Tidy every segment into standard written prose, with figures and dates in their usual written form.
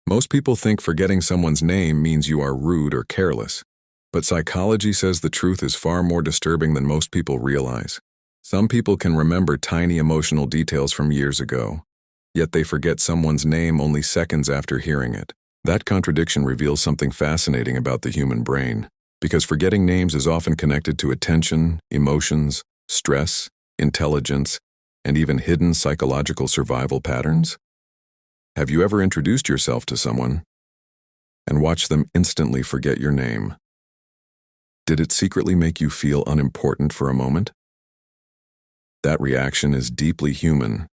Most people think forgetting someone's name means you are rude or careless. But psychology says the truth is far more disturbing than most people realize. Some people can remember tiny emotional details from years ago, yet they forget someone's name only seconds after hearing it. That contradiction reveals something fascinating about the human brain, because forgetting names is often connected to attention, emotions, stress, intelligence, and even hidden psychological survival patterns. Have you ever introduced yourself to someone and watched them instantly forget your name? Did it secretly make you feel unimportant for a moment? That reaction is deeply human,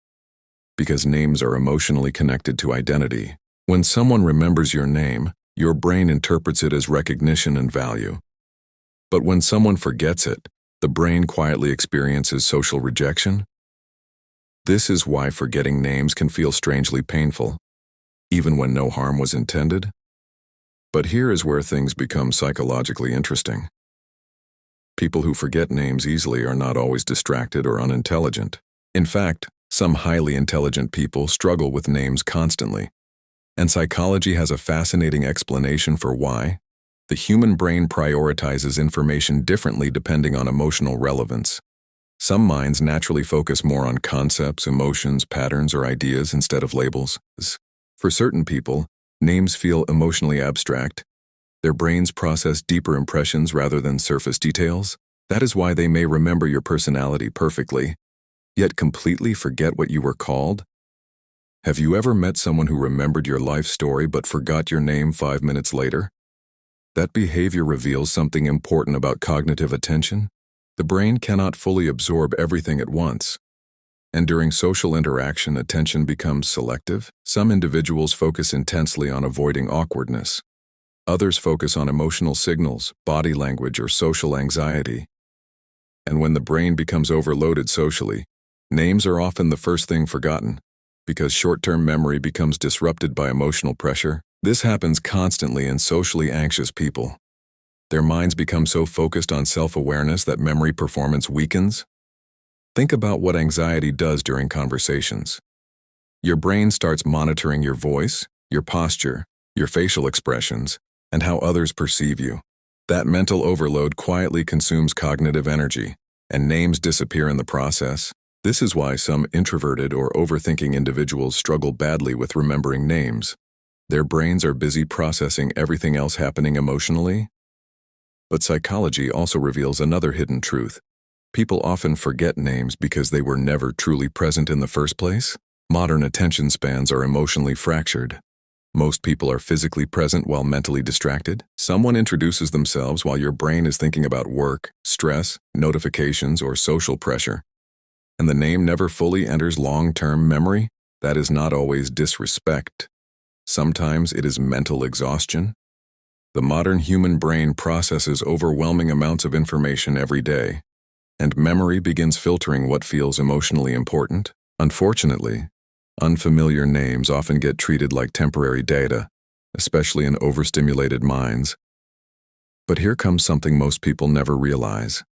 because names are emotionally connected to identity. When someone remembers your name, your brain interprets it as recognition and value. But when someone forgets it, the brain quietly experiences social rejection. This is why forgetting names can feel strangely painful, even when no harm was intended. But here is where things become psychologically interesting. People who forget names easily are not always distracted or unintelligent. In fact, some highly intelligent people struggle with names constantly. And psychology has a fascinating explanation for why. The human brain prioritizes information differently depending on emotional relevance. Some minds naturally focus more on concepts, emotions, patterns, or ideas instead of labels. For certain people, names feel emotionally abstract. Their brains process deeper impressions rather than surface details. That is why they may remember your personality perfectly, yet completely forget what you were called. Have you ever met someone who remembered your life story but forgot your name 5 minutes later? That behavior reveals something important about cognitive attention. The brain cannot fully absorb everything at once. And during social interaction, attention becomes selective. Some individuals focus intensely on avoiding awkwardness. Others focus on emotional signals, body language, or social anxiety. And when the brain becomes overloaded socially, names are often the first thing forgotten, because short-term memory becomes disrupted by emotional pressure. This happens constantly in socially anxious people. Their minds become so focused on self-awareness that memory performance weakens. Think about what anxiety does during conversations. Your brain starts monitoring your voice, your posture, your facial expressions, and how others perceive you. That mental overload quietly consumes cognitive energy, and names disappear in the process. This is why some introverted or overthinking individuals struggle badly with remembering names. Their brains are busy processing everything else happening emotionally. But psychology also reveals another hidden truth. People often forget names because they were never truly present in the first place. Modern attention spans are emotionally fractured. Most people are physically present while mentally distracted. Someone introduces themselves while your brain is thinking about work, stress, notifications, or social pressure. And the name never fully enters long-term memory. That is not always disrespect. Sometimes it is mental exhaustion. The modern human brain processes overwhelming amounts of information every day, and memory begins filtering what feels emotionally important. Unfortunately, unfamiliar names often get treated like temporary data, especially in overstimulated minds. But here comes something most people never realize.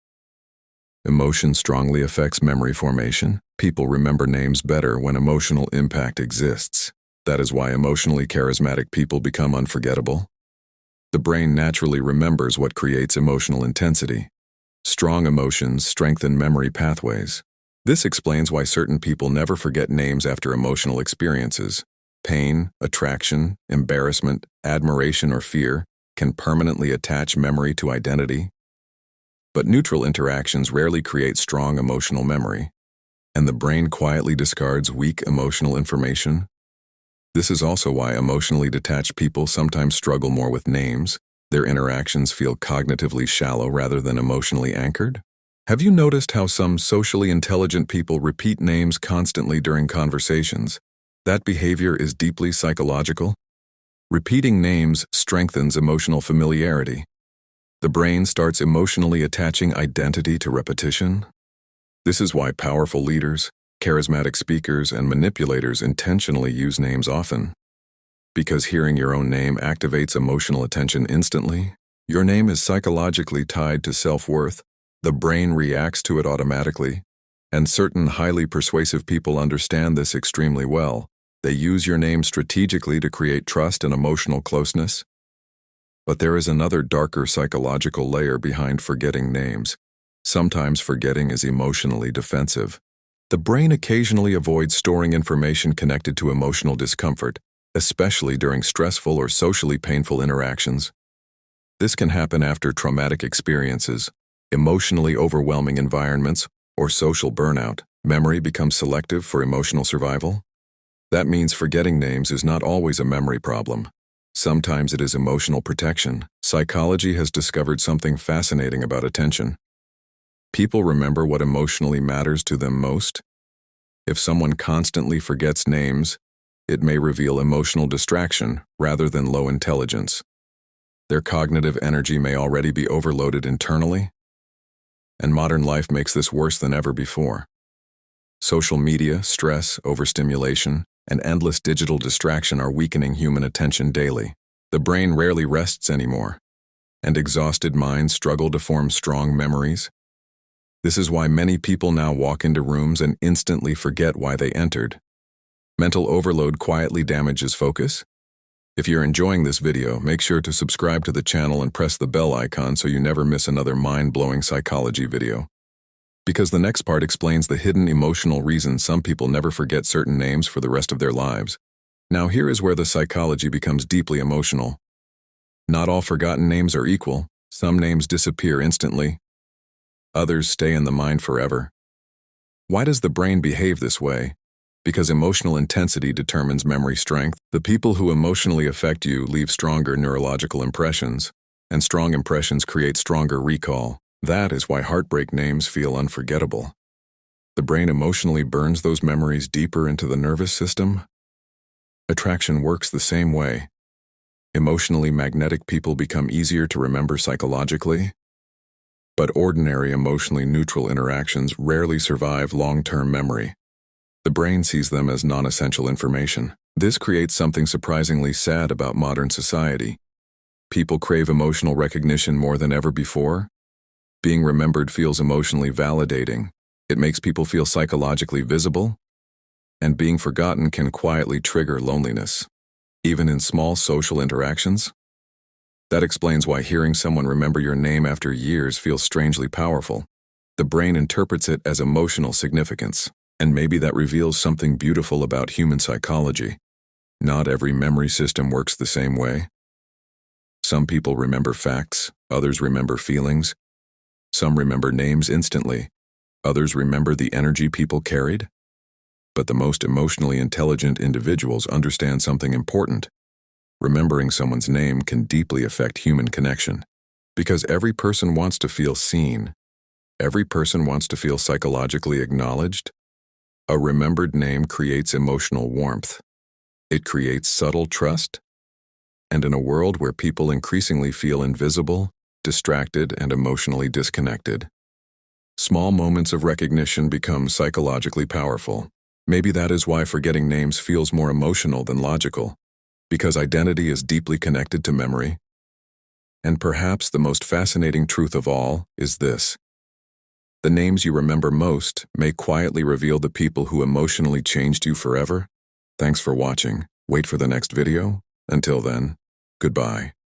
Emotion strongly affects memory formation. People remember names better when emotional impact exists. That is why emotionally charismatic people become unforgettable. The brain naturally remembers what creates emotional intensity. Strong emotions strengthen memory pathways. This explains why certain people never forget names after emotional experiences. Pain, attraction, embarrassment, admiration, or fear can permanently attach memory to identity. But neutral interactions rarely create strong emotional memory, and the brain quietly discards weak emotional information. This is also why emotionally detached people sometimes struggle more with names. Their interactions feel cognitively shallow rather than emotionally anchored. Have you noticed how some socially intelligent people repeat names constantly during conversations? That behavior is deeply psychological. Repeating names strengthens emotional familiarity. The brain starts emotionally attaching identity to repetition. This is why powerful leaders, charismatic speakers, and manipulators intentionally use names often. Because hearing your own name activates emotional attention instantly. Your name is psychologically tied to self-worth. The brain reacts to it automatically, and certain highly persuasive people understand this extremely well. They use your name strategically to create trust and emotional closeness. But there is another darker psychological layer behind forgetting names. Sometimes forgetting is emotionally defensive. The brain occasionally avoids storing information connected to emotional discomfort, especially during stressful or socially painful interactions. This can happen after traumatic experiences, emotionally overwhelming environments, or social burnout. Memory becomes selective for emotional survival. That means forgetting names is not always a memory problem. Sometimes it is emotional protection. Psychology has discovered something fascinating about attention. People remember what emotionally matters to them most. If someone constantly forgets names, it may reveal emotional distraction rather than low intelligence. Their cognitive energy may already be overloaded internally, and modern life makes this worse than ever before. Social media, stress, overstimulation, and endless digital distraction are weakening human attention daily. The brain rarely rests anymore, and exhausted minds struggle to form strong memories. This is why many people now walk into rooms and instantly forget why they entered. Mental overload quietly damages focus. If you're enjoying this video, make sure to subscribe to the channel and press the bell icon so you never miss another mind-blowing psychology video. Because the next part explains the hidden emotional reasons some people never forget certain names for the rest of their lives. Now here is where the psychology becomes deeply emotional. Not all forgotten names are equal. Some names disappear instantly. Others stay in the mind forever. Why does the brain behave this way? Because emotional intensity determines memory strength. The people who emotionally affect you leave stronger neurological impressions, and strong impressions create stronger recall. That is why heartbreak names feel unforgettable. The brain emotionally burns those memories deeper into the nervous system. Attraction works the same way. Emotionally magnetic people become easier to remember psychologically, but ordinary emotionally neutral interactions rarely survive long-term memory. The brain sees them as non-essential information. This creates something surprisingly sad about modern society. People crave emotional recognition more than ever before. Being remembered feels emotionally validating. It makes people feel psychologically visible. And being forgotten can quietly trigger loneliness, even in small social interactions. That explains why hearing someone remember your name after years feels strangely powerful. The brain interprets it as emotional significance. And maybe that reveals something beautiful about human psychology. Not every memory system works the same way. Some people remember facts, others remember feelings. Some remember names instantly, others remember the energy people carried. But the most emotionally intelligent individuals understand something important. Remembering someone's name can deeply affect human connection. Because every person wants to feel seen. Every person wants to feel psychologically acknowledged. A remembered name creates emotional warmth. It creates subtle trust. And in a world where people increasingly feel invisible, distracted, and emotionally disconnected, small moments of recognition become psychologically powerful. Maybe that is why forgetting names feels more emotional than logical, because identity is deeply connected to memory. And perhaps the most fascinating truth of all is this. The names you remember most may quietly reveal the people who emotionally changed you forever. Thanks for watching. Wait for the next video. Until then, goodbye.